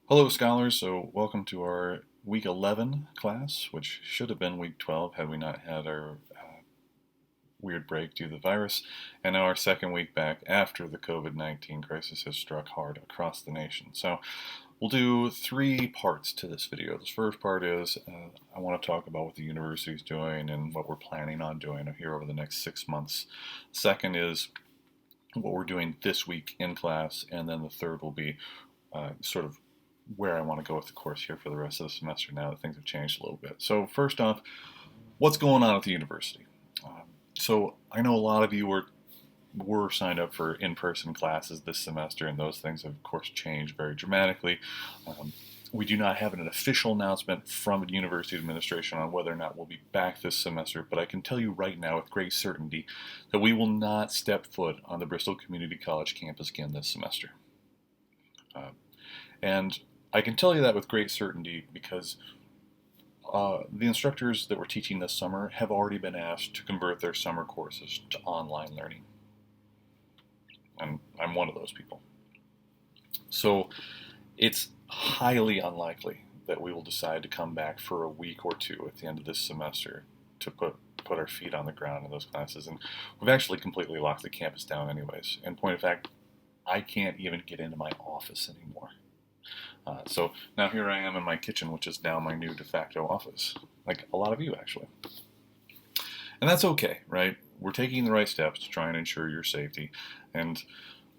Hello, scholars. So, welcome to our week 11 class, which should have been week 12 had we not had our weird break due to the virus, and now our second week back after the COVID-19 crisis has struck hard across the nation. So, we'll do three parts to this video. This first part is I want to talk about what the university is doing and what we're planning on doing here over the next 6 months. Second is what we're doing this week in class, and then the third will be sort of where I want to go with the course here for the rest of the semester now that things have changed a little bit. So first off, what's going on at the university? So I know a lot of you were signed up for in-person classes this semester, and those things have of course changed very dramatically. We do not have an official announcement from the university administration on whether or not we'll be back this semester, but I can tell you right now with great certainty that we will not step foot on the Bristol Community College campus again this semester. And I can tell you that with great certainty because the instructors that were teaching this summer have already been asked to convert their summer courses to online learning. And I'm one of those people. So it's highly unlikely that we will decide to come back for a week or two at the end of this semester to put our feet on the ground in those classes. And we've actually completely locked the campus down anyways. In point of fact, I can't even get into my office anymore. So now here I am in my kitchen, which is now my new de facto office, like a lot of you actually. And that's okay, right? We're taking the right steps to try and ensure your safety, and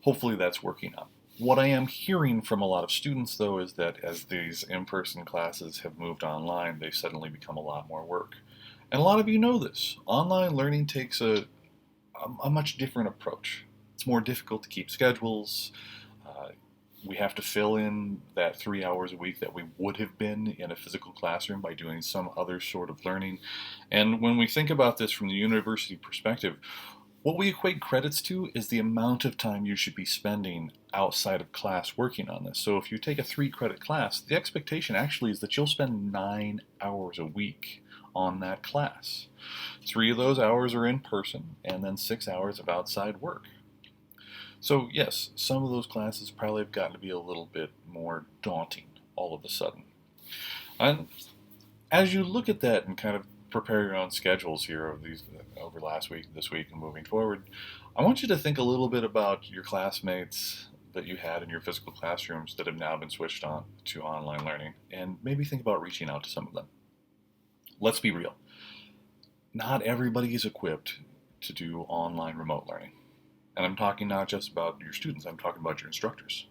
hopefully that's working out. What I am hearing from a lot of students, though, is that as these in-person classes have moved online, they suddenly become a lot more work. And a lot of you know this. Online learning takes a much different approach. It's more difficult to keep schedules. We have to fill in that 3 hours a week that we would have been in a physical classroom by doing some other sort of learning. And when we think about this from the university perspective, what we equate credits to is the amount of time you should be spending outside of class working on this. So if you take a 3 credit class, the expectation actually is that you'll spend 9 hours a week on that class. 3 of those hours are in person, and then 6 hours of outside work. So yes, some of those classes probably have gotten to be a little bit more daunting all of a sudden. And as you look at that and kind of prepare your own schedules here over last week, this week, and moving forward, I want you to think a little bit about your classmates that you had in your physical classrooms that have now been switched on to online learning, and maybe think about reaching out to some of them. Let's be real. Not everybody is equipped to do online remote learning. And I'm talking not just about your students, I'm talking about your instructors.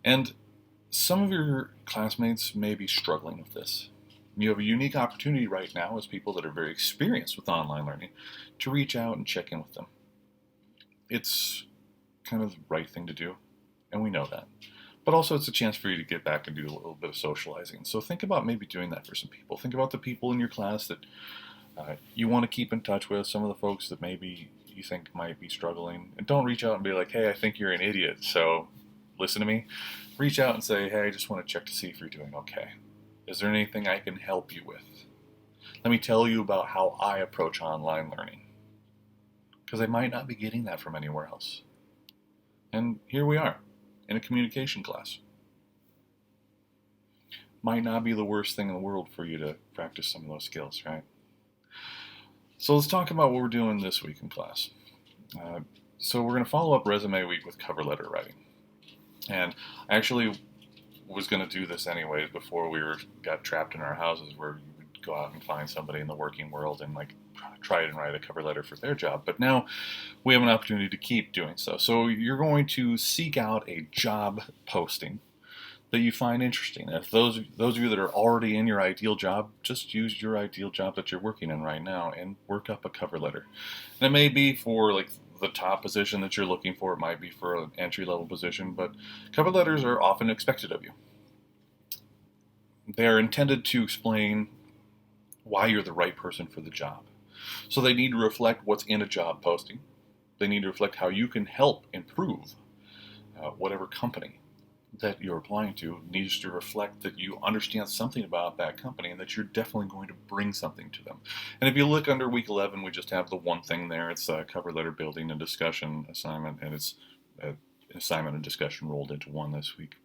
And some of your classmates may be struggling with this. You have a unique opportunity right now as people that are very experienced with online learning to reach out and check in with them. It's kind of the right thing to do, and we know that. But also it's a chance for you to get back and do a little bit of socializing. So think about maybe doing that for some people. Think about the people in your class that you want to keep in touch with, some of the folks that maybe you think might be struggling. And don't reach out and be like, hey, I think you're an idiot, so listen to me. Reach out and say, hey, I just want to check to see if you're doing okay. Is there anything I can help you with? Let me tell you about how I approach online learning. Because I might not be getting that from anywhere else. And here we are, in a communication class. Might not be the worst thing in the world for you to practice some of those skills, right? So let's talk about what we're doing this week in class. So we're going to follow up resume week with cover letter writing. And I actually was going to do this anyways before we got trapped in our houses where you would go out and find somebody in the working world and like try and write a cover letter for their job. But now we have an opportunity to keep doing so. So you're going to seek out a job posting that you find interesting. If those of you that are already in your ideal job, just use your ideal job that you're working in right now and work up a cover letter. And it may be for like the top position that you're looking for. It might be for an entry-level position, but cover letters are often expected of you. They are intended to explain why you're the right person for the job. So they need to reflect what's in a job posting. They need to reflect how you can help improve whatever company that you're applying to needs to reflect that you understand something about that company and that you're definitely going to bring something to them. And if you look under week 11, we just have the one thing there. It's a cover letter building and discussion assignment, and it's assignment and discussion rolled into one this week.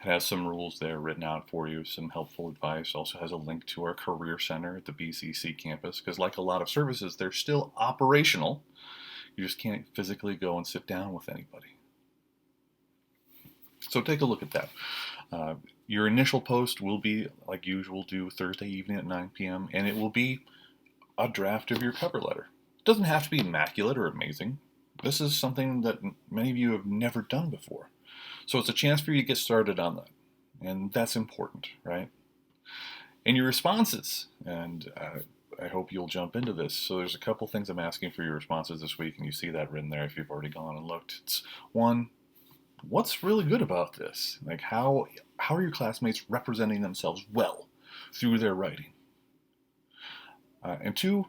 It has some rules there written out for you, some helpful advice. Also has a link to our Career Center at the BCC campus, because like a lot of services, they're still operational. You just can't physically go and sit down with anybody. So take a look at that. Your initial post will be, like usual, due Thursday evening at 9 p.m., and it will be a draft of your cover letter. It doesn't have to be immaculate or amazing. This is something that many of you have never done before. So it's a chance for you to get started on that. And that's important, right? And your responses, and I hope you'll jump into this. So there's a couple things I'm asking for your responses this week, and you see that written there if you've already gone and looked. It's one, what's really good about this? Like how are your classmates representing themselves well through their writing? And two,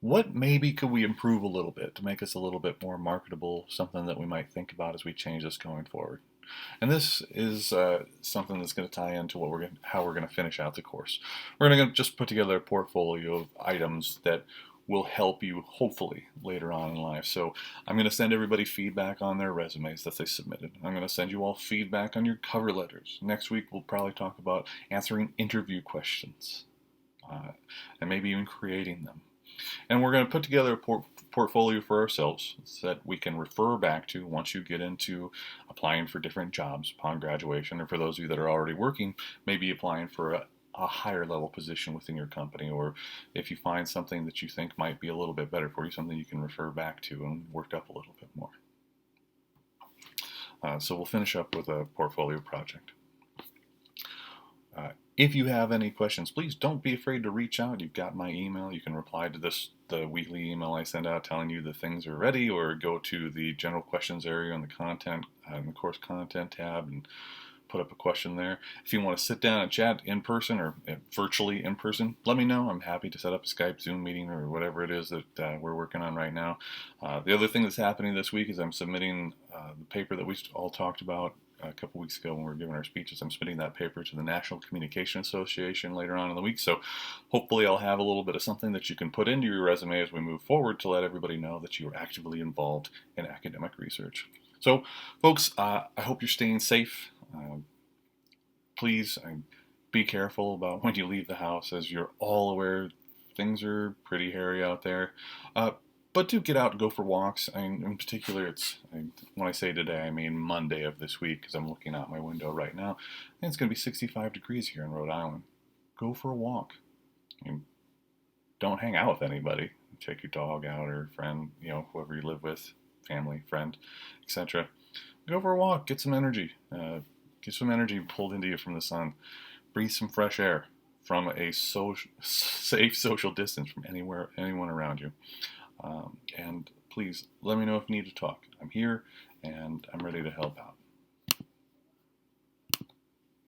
what maybe could we improve a little bit to make us a little bit more marketable, something that we might think about as we change this going forward? And this is something that's going to tie into how we're going to finish out the course. We're going to just put together a portfolio of items that will help you hopefully later on in life. So I'm going to send everybody feedback on their resumes that they submitted. I'm going to send you all feedback on your cover letters. Next week we'll probably talk about answering interview questions and maybe even creating them. And we're going to put together a portfolio for ourselves that we can refer back to once you get into applying for different jobs upon graduation, or for those of you that are already working, maybe applying for a higher level position within your company, or if you find something that you think might be a little bit better for you, something you can refer back to and work up a little bit more. So we'll finish up with a portfolio project. If you have any questions, please don't be afraid to reach out. You've got my email. You can reply to the weekly email I send out telling you the things are ready, or go to the general questions area on the content, in the course content tab, and put up a question there. If you want to sit down and chat in person or virtually in person, let me know. I'm happy to set up a Skype, Zoom meeting, or whatever it is that we're working on right now. The other thing that's happening this week is I'm submitting the paper that we all talked about a couple weeks ago when we were giving our speeches. I'm submitting that paper to the National Communication Association later on in the week. So hopefully I'll have a little bit of something that you can put into your resume as we move forward to let everybody know that you are actively involved in academic research. So folks, I hope you're staying safe. Please be careful about when you leave the house, as you're all aware things are pretty hairy out there. But do get out and go for walks. In particular, when I say today, I mean Monday of this week, because I'm looking out my window right now, and it's going to be 65 degrees here in Rhode Island. Go for a walk. Don't hang out with anybody. Take your dog out, or friend, whoever you live with, family, friend, etc. Go for a walk. Get some energy. Get some energy pulled into you from the sun. Breathe some fresh air from a safe social distance from anyone around you. And please let me know if you need to talk. I'm here and I'm ready to help out.